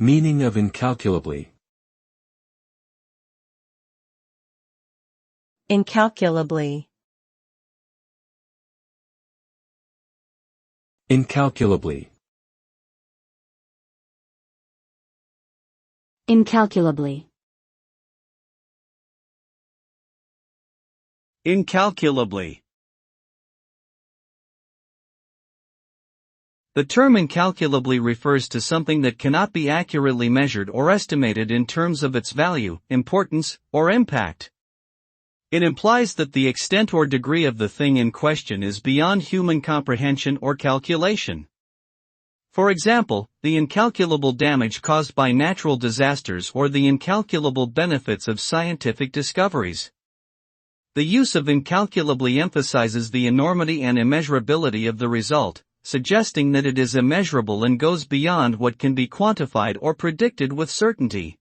Meaning of incalculably. Incalculably. Incalculably. Incalculably. Incalculably. The term incalculably refers to something that cannot be accurately measured or estimated in terms of its value, importance, or impact. It implies that the extent or degree of the thing in question is beyond human comprehension or calculation. For example, the incalculable damage caused by natural disasters or the incalculable benefits of scientific discoveries. The use of incalculably emphasizes the enormity and immeasurability of the result, suggesting that it is immeasurable and goes beyond what can be quantified or predicted with certainty.